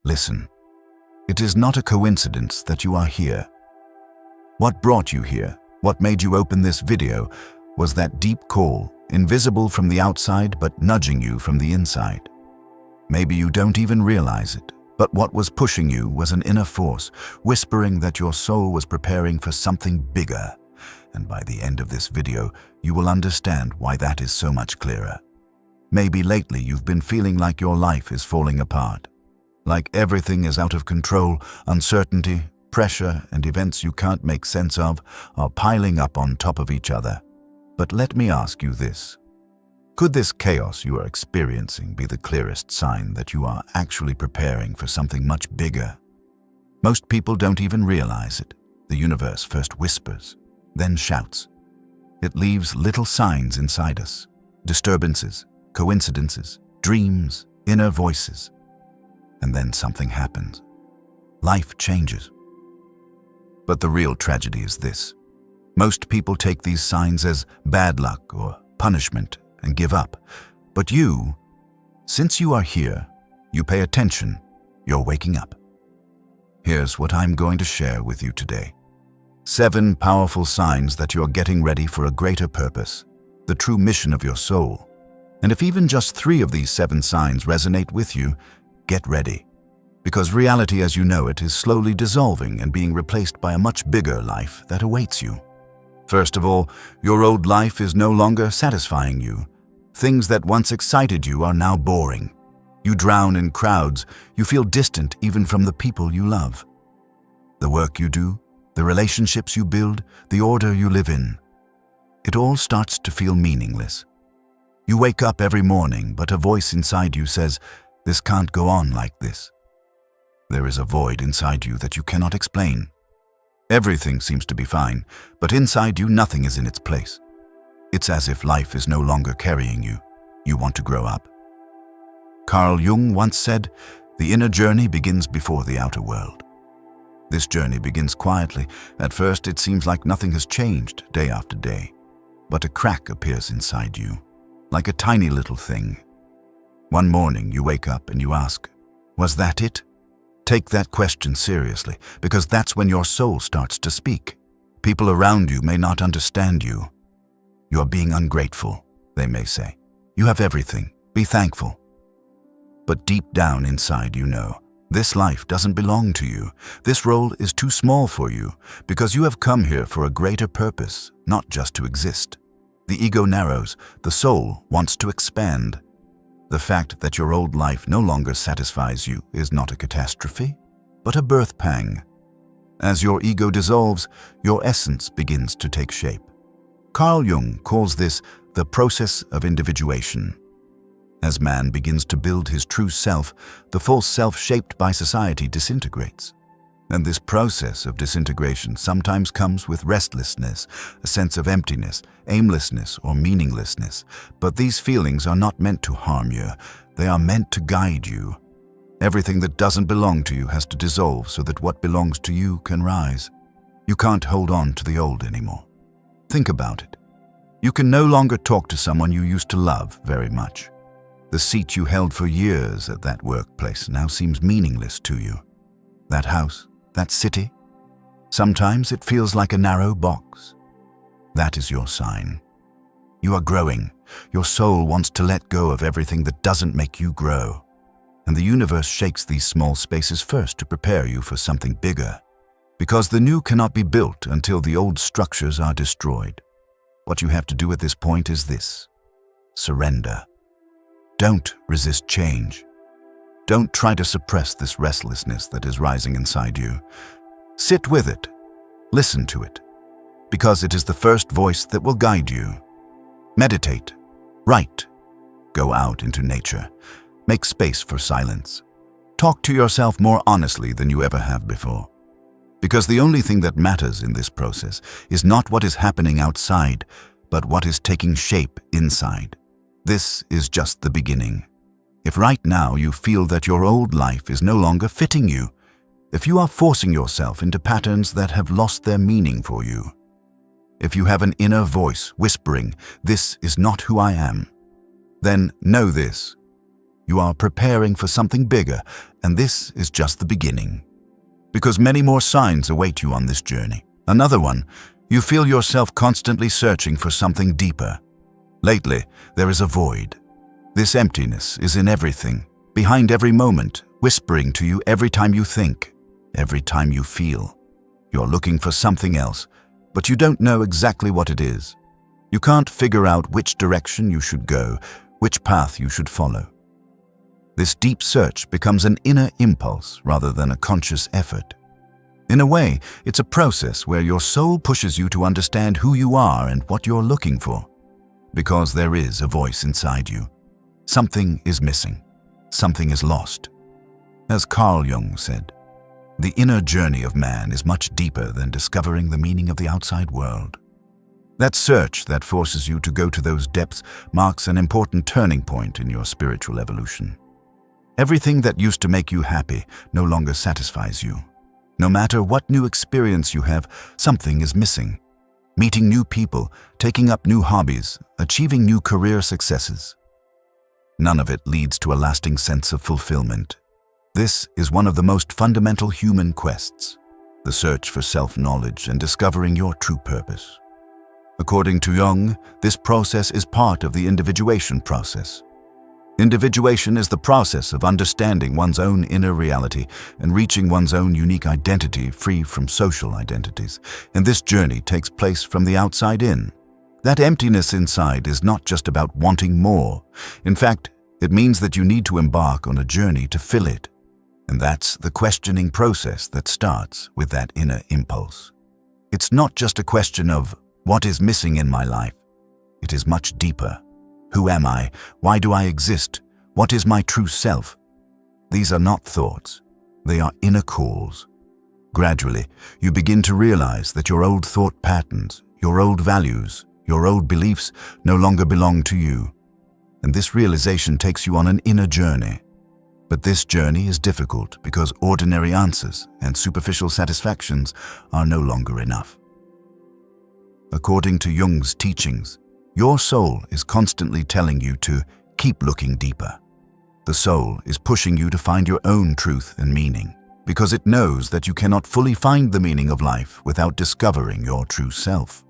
Listen. It is not a coincidence that you are here. What brought you here, what made you open this video, was that deep call, invisible from the outside but nudging you from the inside. Maybe you don't even realize it, but what was pushing you was an inner force, whispering that your soul was preparing for something bigger. And by the end of this video, you will understand why that is so much clearer. Maybe lately you've been feeling like your life is falling apart. Like everything is out of control, uncertainty, pressure, and events you can't make sense of are piling up on top of each other. But let me ask you this. Could this chaos you are experiencing be the clearest sign that you are actually preparing for something much bigger? Most people don't even realize it. The universe first whispers, then shouts. It leaves little signs inside us, disturbances, coincidences, dreams, inner voices. And then something happens. Life changes. But the real tragedy is this. Most people take these signs as bad luck or punishment and give up. But you, since you are here, you pay attention, you're waking up. Here's what I'm going to share with you today. 7 powerful signs that you're getting ready for a greater purpose, the true mission of your soul. And if even just 3 of these 7 signs resonate with you, get ready, because reality as you know it is slowly dissolving and being replaced by a much bigger life that awaits you. First of all, your old life is no longer satisfying you. Things that once excited you are now boring. You drown in crowds, you feel distant even from the people you love. The work you do, the relationships you build, the order you live in. It all starts to feel meaningless. You wake up every morning, but a voice inside you says, "This can't go on like this." There is a void inside you that you cannot explain. Everything seems to be fine, but inside you nothing is in its place. It's as if life is no longer carrying you. You want to grow up. Carl Jung once said, "The inner journey begins before the outer world." This journey begins quietly. At first it seems like nothing has changed day after day, but a crack appears inside you, like a tiny little thing. One morning you wake up and you ask, "Was that it?" Take that question seriously, because that's when your soul starts to speak. People around you may not understand you. "You are being ungrateful," they may say. "You have everything. Be thankful." But deep down inside you know, this life doesn't belong to you. This role is too small for you, because you have come here for a greater purpose, not just to exist. The ego narrows, the soul wants to expand. The fact that your old life no longer satisfies you is not a catastrophe, but a birth pang. As your ego dissolves, your essence begins to take shape. Carl Jung calls this the process of individuation. As man begins to build his true self, the false self shaped by society disintegrates. And this process of disintegration sometimes comes with restlessness, a sense of emptiness, aimlessness, or meaninglessness. But these feelings are not meant to harm you. They are meant to guide you. Everything that doesn't belong to you has to dissolve so that what belongs to you can rise. You can't hold on to the old anymore. Think about it. You can no longer talk to someone you used to love very much. The seat you held for years at that workplace now seems meaningless to you. That house, that city, sometimes it feels like a narrow box. That is your sign. You are growing. Your soul wants to let go of everything that doesn't make you grow. And the universe shakes these small spaces first to prepare you for something bigger. Because the new cannot be built until the old structures are destroyed. What you have to do at this point is this: surrender. Don't resist change. Don't try to suppress this restlessness that is rising inside you. Sit with it. Listen to it. Because it is the first voice that will guide you. Meditate. Write. Go out into nature. Make space for silence. Talk to yourself more honestly than you ever have before. Because the only thing that matters in this process is not what is happening outside, but what is taking shape inside. This is just the beginning. If right now you feel that your old life is no longer fitting you, if you are forcing yourself into patterns that have lost their meaning for you, if you have an inner voice whispering, "This is not who I am," then know this: You are preparing for something bigger, and this is just the beginning. Because many more signs await you on this journey. Another one, you feel yourself constantly searching for something deeper. Lately, there is a void. This emptiness is in everything, behind every moment, whispering to you every time you think, every time you feel. You're looking for something else, but you don't know exactly what it is. You can't figure out which direction you should go, which path you should follow. This deep search becomes an inner impulse rather than a conscious effort. In a way, it's a process where your soul pushes you to understand who you are and what you're looking for. Because there is a voice inside you. Something is missing. Something is lost. As Carl Jung said, the inner journey of man is much deeper than discovering the meaning of the outside world. That search that forces you to go to those depths marks an important turning point in your spiritual evolution. Everything that used to make you happy no longer satisfies you. No matter what new experience you have, something is missing. Meeting new people, taking up new hobbies, achieving new career successes. None of it leads to a lasting sense of fulfillment. This is one of the most fundamental human quests, the search for self-knowledge and discovering your true purpose. According to Jung, this process is part of the individuation process. Individuation is the process of understanding one's own inner reality and reaching one's own unique identity free from social identities. And this journey takes place from the outside in. That emptiness inside is not just about wanting more. In fact, it means that you need to embark on a journey to fill it. And that's the questioning process that starts with that inner impulse. It's not just a question of what is missing in my life. It is much deeper. Who am I? Why do I exist? What is my true self? These are not thoughts. They are inner calls. Gradually, you begin to realize that your old thought patterns, your old values, your old beliefs no longer belong to you. And this realization takes you on an inner journey. But this journey is difficult because ordinary answers and superficial satisfactions are no longer enough. According to Jung's teachings, your soul is constantly telling you to keep looking deeper. The soul is pushing you to find your own truth and meaning because it knows that you cannot fully find the meaning of life without discovering your true self.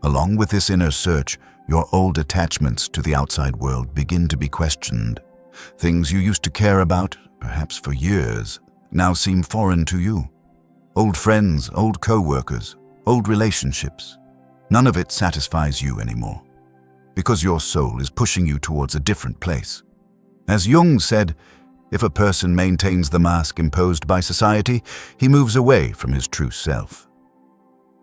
Along with this inner search, your old attachments to the outside world begin to be questioned. Things you used to care about, perhaps for years, now seem foreign to you. Old friends, old co-workers, old relationships. None of it satisfies you anymore. Because your soul is pushing you towards a different place. As Jung said, if a person maintains the mask imposed by society, he moves away from his true self.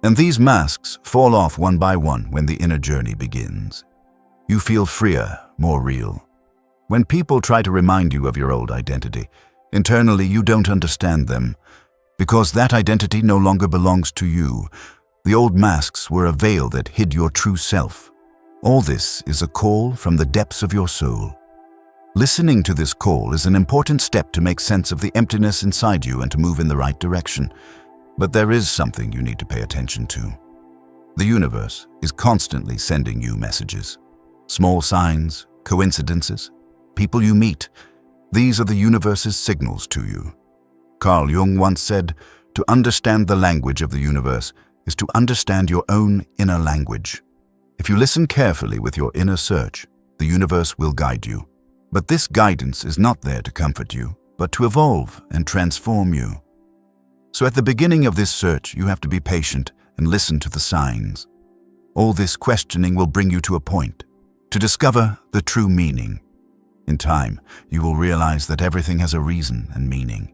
And these masks fall off one by one when the inner journey begins. You feel freer, more real. When people try to remind you of your old identity, internally you don't understand them, because that identity no longer belongs to you. The old masks were a veil that hid your true self. All this is a call from the depths of your soul. Listening to this call is an important step to make sense of the emptiness inside you and to move in the right direction. But there is something you need to pay attention to. The universe is constantly sending you messages. Small signs, coincidences, people you meet. These are the universe's signals to you. Carl Jung once said, to understand the language of the universe is to understand your own inner language. If you listen carefully with your inner search, the universe will guide you. But this guidance is not there to comfort you, but to evolve and transform you. So at the beginning of this search, you have to be patient and listen to the signs. All this questioning will bring you to a point, to discover the true meaning. In time, you will realize that everything has a reason and meaning.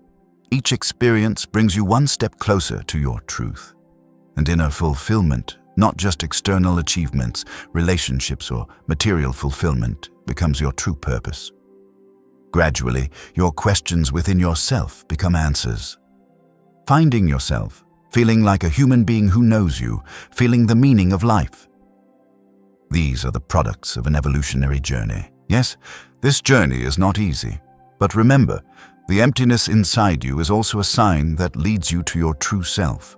Each experience brings you one step closer to your truth. And inner fulfillment, not just external achievements, relationships, or material fulfillment, becomes your true purpose. Gradually, your questions within yourself become answers. Finding yourself, feeling like a human being who knows you, feeling the meaning of life. These are the products of an evolutionary journey. Yes, this journey is not easy, but remember, the emptiness inside you is also a sign that leads you to your true self.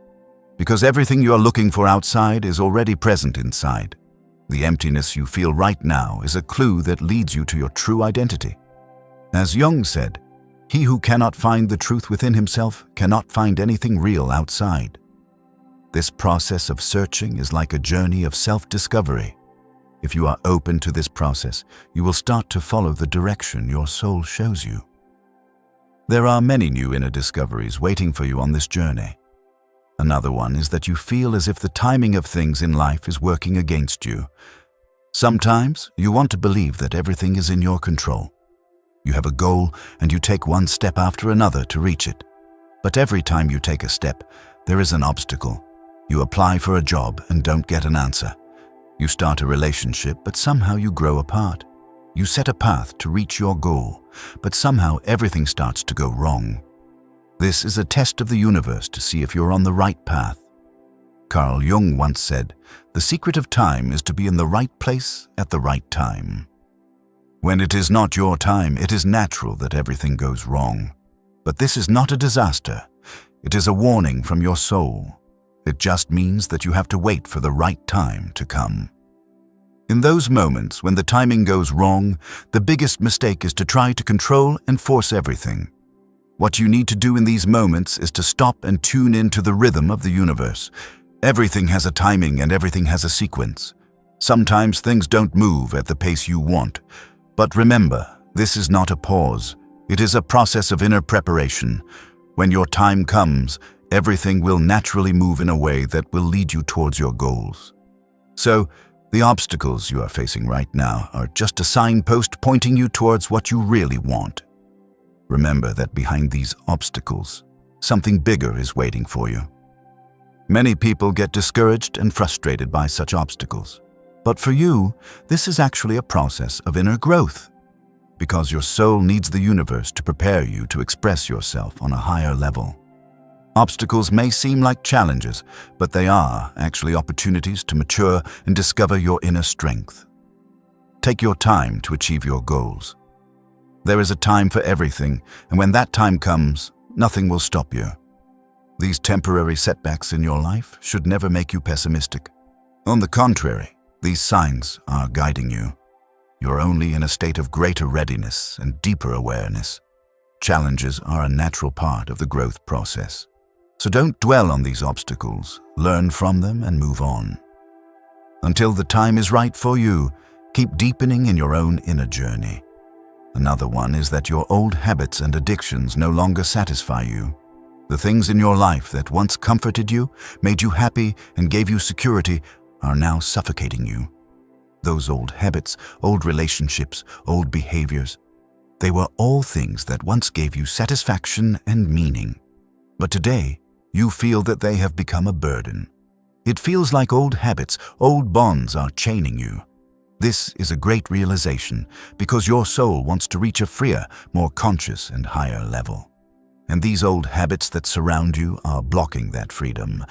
Because everything you are looking for outside is already present inside. The emptiness you feel right now is a clue that leads you to your true identity. As Jung said, "He who cannot find the truth within himself cannot find anything real outside." This process of searching is like a journey of self-discovery. If you are open to this process, you will start to follow the direction your soul shows you. There are many new inner discoveries waiting for you on this journey. Another one is that you feel as if the timing of things in life is working against you. Sometimes you want to believe that everything is in your control. You have a goal and you take one step after another to reach it. But every time you take a step, there is an obstacle. You apply for a job and don't get an answer. You start a relationship, but somehow you grow apart. You set a path to reach your goal, but somehow everything starts to go wrong. This is a test of the universe to see if you're on the right path. Carl Jung once said, "The secret of time is to be in the right place at the right time." When it is not your time, it is natural that everything goes wrong. But this is not a disaster. It is a warning from your soul. It just means that you have to wait for the right time to come. In those moments when the timing goes wrong, the biggest mistake is to try to control and force everything. What you need to do in these moments is to stop and tune into the rhythm of the universe. Everything has a timing and everything has a sequence. Sometimes things don't move at the pace you want. But remember, this is not a pause. It is a process of inner preparation. When your time comes, everything will naturally move in a way that will lead you towards your goals. So, the obstacles you are facing right now are just a signpost pointing you towards what you really want. Remember that behind these obstacles, something bigger is waiting for you. Many people get discouraged and frustrated by such obstacles. But for you, this is actually a process of inner growth, because your soul needs the universe to prepare you to express yourself on a higher level. Obstacles may seem like challenges, but they are actually opportunities to mature and discover your inner strength. Take your time to achieve your goals. There is a time for everything, and when that time comes, nothing will stop you. These temporary setbacks in your life should never make you pessimistic. On the contrary, these signs are guiding you. You're only in a state of greater readiness and deeper awareness. Challenges are a natural part of the growth process. So don't dwell on these obstacles, learn from them and move on. Until the time is right for you, keep deepening in your own inner journey. Another one is that your old habits and addictions no longer satisfy you. The things in your life that once comforted you, made you happy, and gave you security are now suffocating you. Those old habits, old relationships, old behaviors, they were all things that once gave you satisfaction and meaning. But today, you feel that they have become a burden. It feels like old habits, old bonds are chaining you. This is a great realization because your soul wants to reach a freer, more conscious and higher level. And these old habits that surround you are blocking that freedom.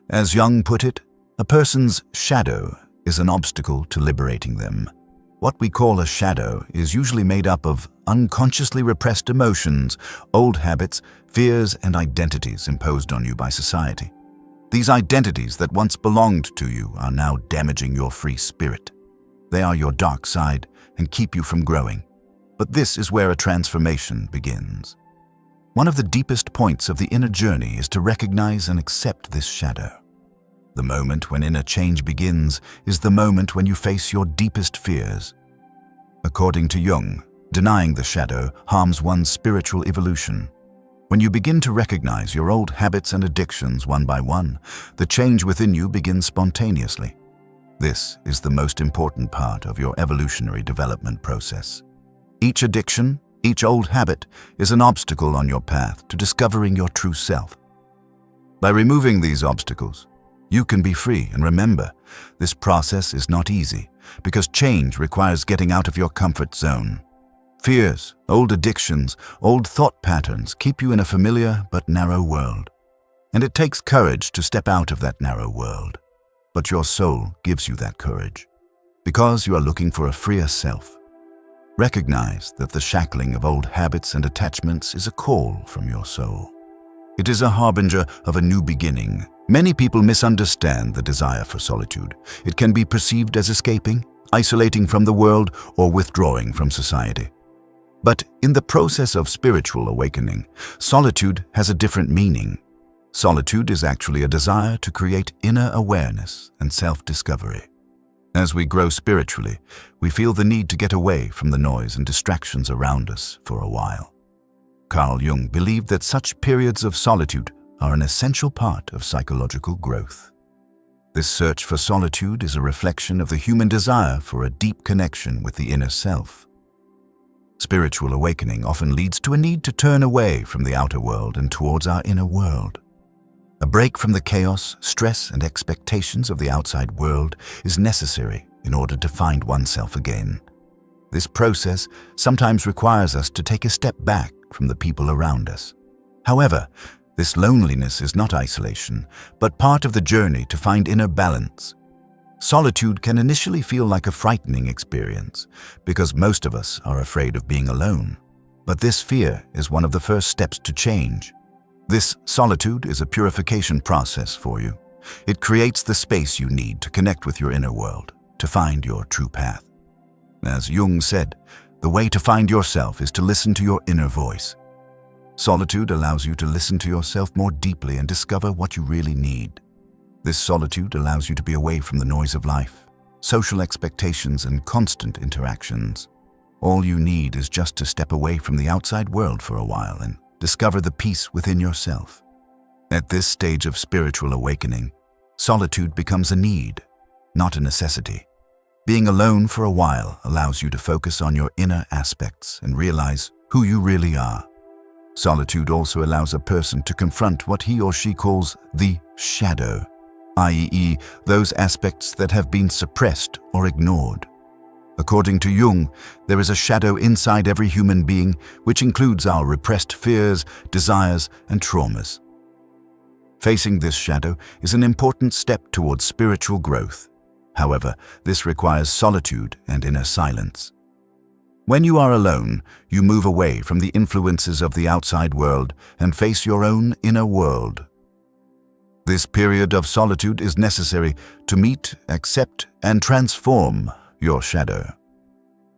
As Jung put it, a person's shadow is an obstacle to liberating them. What we call a shadow is usually made up of unconsciously repressed emotions, old habits, fears, and identities imposed on you by society. These identities that once belonged to you are now damaging your free spirit. They are your dark side and keep you from growing. But this is where a transformation begins. One of the deepest points of the inner journey is to recognize and accept this shadow. The moment when inner change begins is the moment when you face your deepest fears. According to Jung, denying the shadow harms one's spiritual evolution. When you begin to recognize your old habits and addictions one by one, the change within you begins spontaneously. This is the most important part of your evolutionary development process. Each addiction, each old habit, is an obstacle on your path to discovering your true self. By removing these obstacles, you can be free, and remember, this process is not easy because change requires getting out of your comfort zone. Fears, old addictions, old thought patterns keep you in a familiar but narrow world. And it takes courage to step out of that narrow world. But your soul gives you that courage because you are looking for a freer self. Recognize that the shackling of old habits and attachments is a call from your soul. It is a harbinger of a new beginning. Many people misunderstand the desire for solitude. It can be perceived as escaping, isolating from the world, or withdrawing from society. But in the process of spiritual awakening, solitude has a different meaning. Solitude is actually a desire to create inner awareness and self-discovery. As we grow spiritually, we feel the need to get away from the noise and distractions around us for a while. Carl Jung believed that such periods of solitude are an essential part of psychological growth. This search for solitude is a reflection of the human desire for a deep connection with the inner self. Spiritual awakening often leads to a need to turn away from the outer world and towards our inner world. A break from the chaos, stress, and expectations of the outside world is necessary in order to find oneself again. This process sometimes requires us to take a step back from the people around us. However, this loneliness is not isolation, but part of the journey to find inner balance. Solitude can initially feel like a frightening experience because most of us are afraid of being alone. But this fear is one of the first steps to change. This solitude is a purification process for you. It creates the space you need to connect with your inner world, to find your true path. As Jung said, the way to find yourself is to listen to your inner voice. Solitude allows you to listen to yourself more deeply and discover what you really need. This solitude allows you to be away from the noise of life, social expectations, and constant interactions. All you need is just to step away from the outside world for a while and discover the peace within yourself. At this stage of spiritual awakening, solitude becomes a need, not a necessity. Being alone for a while allows you to focus on your inner aspects and realize who you really are. Solitude also allows a person to confront what he or she calls the shadow, i.e., those aspects that have been suppressed or ignored. According to Jung, there is a shadow inside every human being, which includes our repressed fears, desires, and traumas. Facing this shadow is an important step towards spiritual growth. However, this requires solitude and inner silence. When you are alone, you move away from the influences of the outside world and face your own inner world. This period of solitude is necessary to meet, accept, and transform your shadow.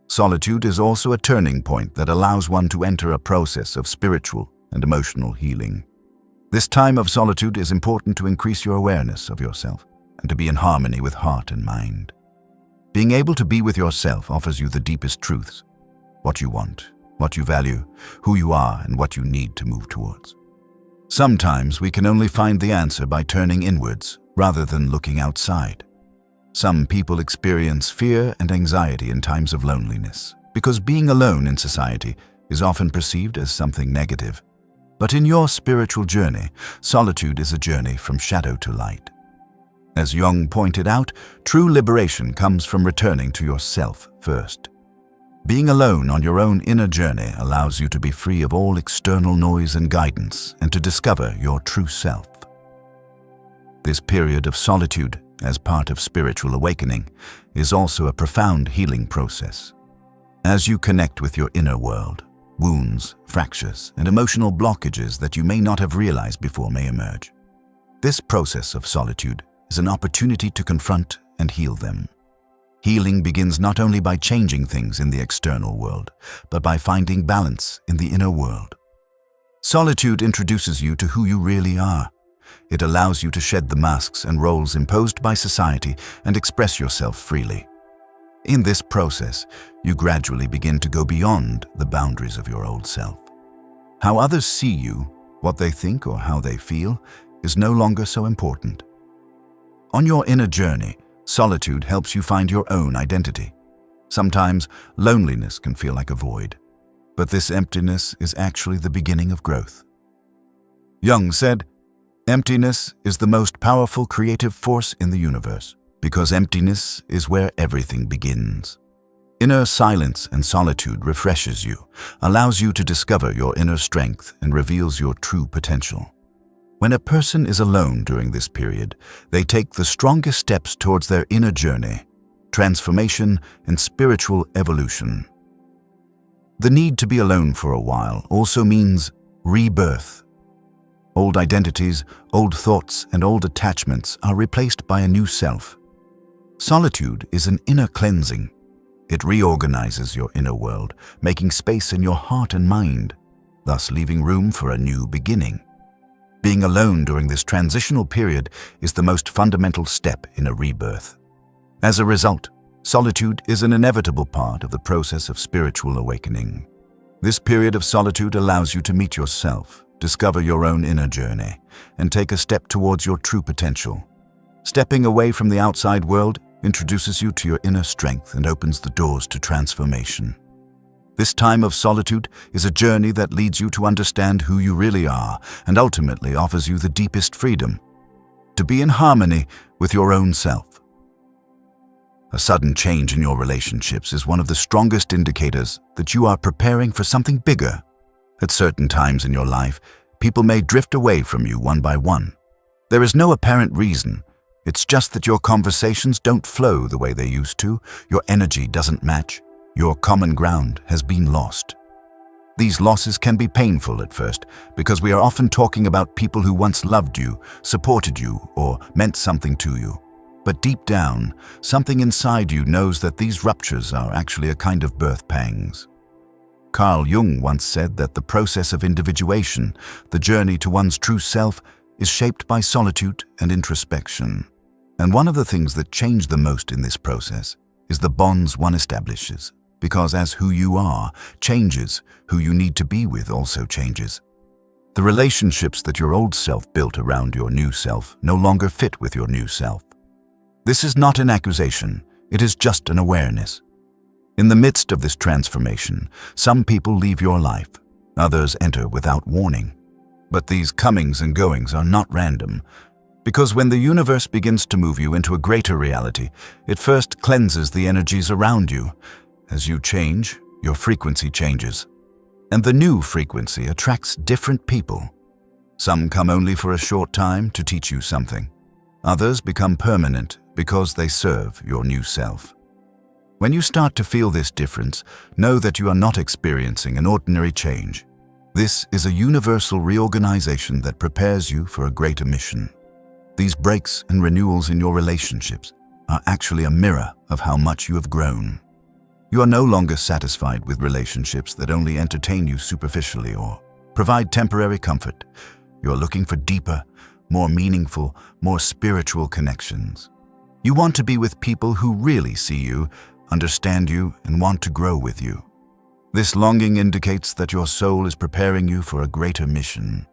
Solitude is also a turning point that allows one to enter a process of spiritual and emotional healing. This time of solitude is important to increase your awareness of yourself and to be in harmony with heart and mind. Being able to be with yourself offers you the deepest truths: what you want, what you value, who you are, and what you need to move towards. Sometimes we can only find the answer by turning inwards rather than looking outside. Some people experience fear and anxiety in times of loneliness because being alone in society is often perceived as something negative. But in your spiritual journey, solitude is a journey from shadow to light. As Jung pointed out, true liberation comes from returning to yourself first. Being alone on your own inner journey allows you to be free of all external noise and guidance and to discover your true self. This period of solitude, as part of spiritual awakening, is also a profound healing process. As you connect with your inner world, wounds, fractures, and emotional blockages that you may not have realized before may emerge. This process of solitude is an opportunity to confront and heal them. Healing begins not only by changing things in the external world, but by finding balance in the inner world. Solitude introduces you to who you really are. It allows you to shed the masks and roles imposed by society and express yourself freely. In this process, you gradually begin to go beyond the boundaries of your old self. How others see you, what they think or how they feel, is no longer so important. On your inner journey, solitude helps you find your own identity. Sometimes loneliness can feel like a void, but this emptiness is actually the beginning of growth. Jung said, "Emptiness is the most powerful creative force in the universe, because emptiness is where everything begins." Inner silence and solitude refreshes you, allows you to discover your inner strength, and reveals your true potential. When a person is alone during this period, they take the strongest steps towards their inner journey, transformation, and spiritual evolution. The need to be alone for a while also means rebirth. Old identities, old thoughts, and old attachments are replaced by a new self. Solitude is an inner cleansing. It reorganizes your inner world, making space in your heart and mind, thus leaving room for a new beginning. Being alone during this transitional period is the most fundamental step in a rebirth. As a result, solitude is an inevitable part of the process of spiritual awakening. This period of solitude allows you to meet yourself, discover your own inner journey, and take a step towards your true potential. Stepping away from the outside world introduces you to your inner strength and opens the doors to transformation. This time of solitude is a journey that leads you to understand who you really are and ultimately offers you the deepest freedom to be in harmony with your own self. A sudden change in your relationships is one of the strongest indicators that you are preparing for something bigger. At certain times in your life, people may drift away from you one by one. There is no apparent reason. It's just that your conversations don't flow the way they used to, your energy doesn't match, your common ground has been lost. These losses can be painful at first because we are often talking about people who once loved you, supported you, or meant something to you. But deep down, something inside you knows that these ruptures are actually a kind of birth pangs. Carl Jung once said that the process of individuation, the journey to one's true self, is shaped by solitude and introspection. And one of the things that change the most in this process is the bonds one establishes, because as who you are changes, who you need to be with also changes. The relationships that your old self built around your new self no longer fit with your new self. This is not an accusation, it is just an awareness. In the midst of this transformation, some people leave your life, others enter without warning. But these comings and goings are not random, because when the universe begins to move you into a greater reality, it first cleanses the energies around you. As you change, your frequency changes. And the new frequency attracts different people. Some come only for a short time to teach you something. Others become permanent because they serve your new self. When you start to feel this difference, know that you are not experiencing an ordinary change. This is a universal reorganization that prepares you for a greater mission. These breaks and renewals in your relationships are actually a mirror of how much you have grown. You are no longer satisfied with relationships that only entertain you superficially or provide temporary comfort. You are looking for deeper, more meaningful, more spiritual connections. You want to be with people who really see you, understand you, and want to grow with you. This longing indicates that your soul is preparing you for a greater mission,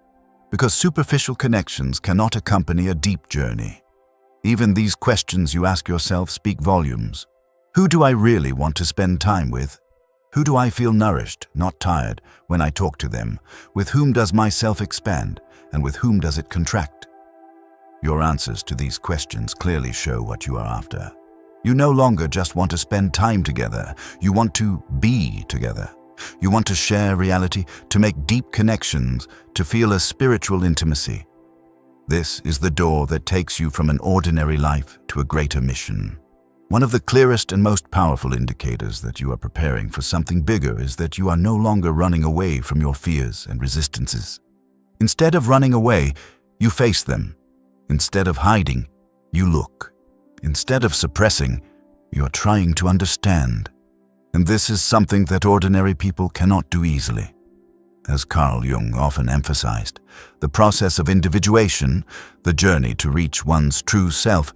because superficial connections cannot accompany a deep journey. Even these questions you ask yourself speak volumes. Who do I really want to spend time with? Who do I feel nourished, not tired, when I talk to them? With whom does my self expand, and with whom does it contract? Your answers to these questions clearly show what you are after. You no longer just want to spend time together, you want to be together. You want to share reality, to make deep connections, to feel a spiritual intimacy. This is the door that takes you from an ordinary life to a greater mission. One of the clearest and most powerful indicators that you are preparing for something bigger is that you are no longer running away from your fears and resistances. Instead of running away, you face them. Instead of hiding, you look. Instead of suppressing, you are trying to understand. And this is something that ordinary people cannot do easily. As Carl Jung often emphasized, the process of individuation, the journey to reach one's true self,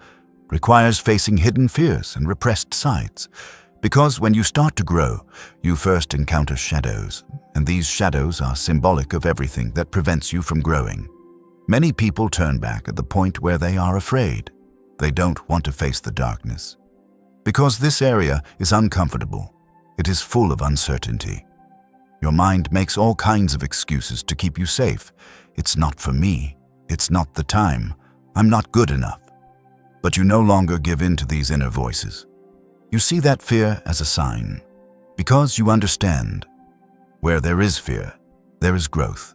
requires facing hidden fears and repressed sides. Because when you start to grow, you first encounter shadows, and these shadows are symbolic of everything that prevents you from growing. Many people turn back at the point where they are afraid. They don't want to face the darkness. Because this area is uncomfortable. It is full of uncertainty. Your mind makes all kinds of excuses to keep you safe. It's not for me. It's not the time. I'm not good enough. But you no longer give in to these inner voices. You see that fear as a sign, because you understand. Where there is fear, there is growth.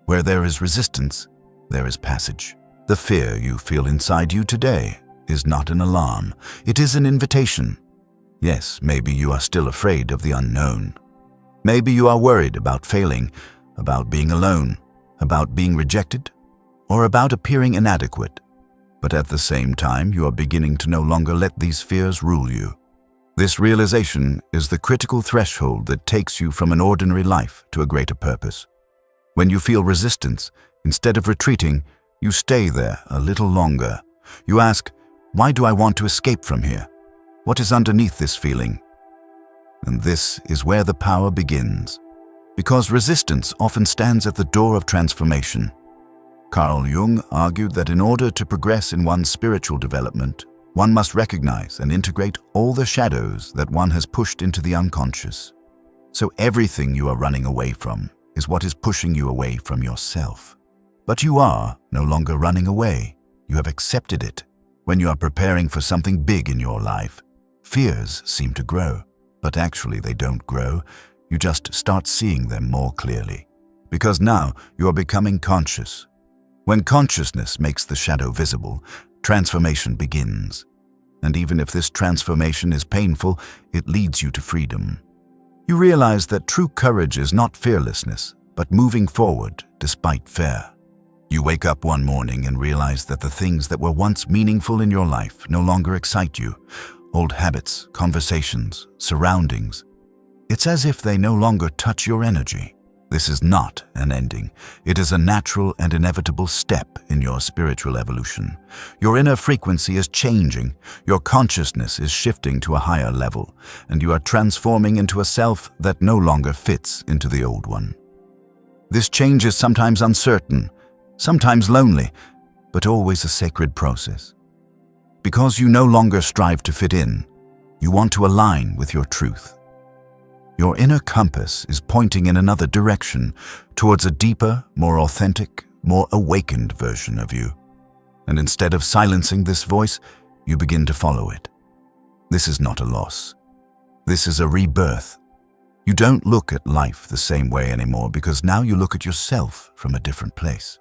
Where there is resistance, there is passage. The fear you feel inside you today is not an alarm. It is an invitation. Yes, maybe you are still afraid of the unknown. Maybe you are worried about failing, about being alone, about being rejected, or about appearing inadequate. But at the same time, you are beginning to no longer let these fears rule you. This realization is the critical threshold that takes you from an ordinary life to a greater purpose. When you feel resistance, instead of retreating, you stay there a little longer. You ask, why do I want to escape from here? What is underneath this feeling? And this is where the power begins. Because resistance often stands at the door of transformation. Carl Jung argued that in order to progress in one's spiritual development, one must recognize and integrate all the shadows that one has pushed into the unconscious. So everything you are running away from is what is pushing you away from yourself. But you are no longer running away. You have accepted it. When you are preparing for something big in your life, fears seem to grow, but actually they don't grow. You just start seeing them more clearly. Because now you are becoming conscious. When consciousness makes the shadow visible, transformation begins. And even if this transformation is painful, it leads you to freedom. You realize that true courage is not fearlessness, but moving forward despite fear. You wake up one morning and realize that the things that were once meaningful in your life no longer excite you. Old habits, conversations, surroundings. It's as if they no longer touch your energy. This is not an ending. It is a natural and inevitable step in your spiritual evolution. Your inner frequency is changing. Your consciousness is shifting to a higher level, and you are transforming into a self that no longer fits into the old one. This change is sometimes uncertain, sometimes lonely, but always a sacred process. Because you no longer strive to fit in, you want to align with your truth. Your inner compass is pointing in another direction, towards a deeper, more authentic, more awakened version of you. And instead of silencing this voice, you begin to follow it. This is not a loss. This is a rebirth. You don't look at life the same way anymore because now you look at yourself from a different place.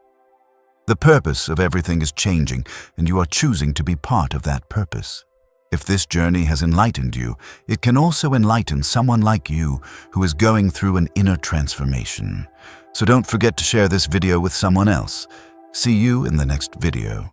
The purpose of everything is changing, and you are choosing to be part of that purpose. If this journey has enlightened you, it can also enlighten someone like you who is going through an inner transformation. So don't forget to share this video with someone else. See you in the next video.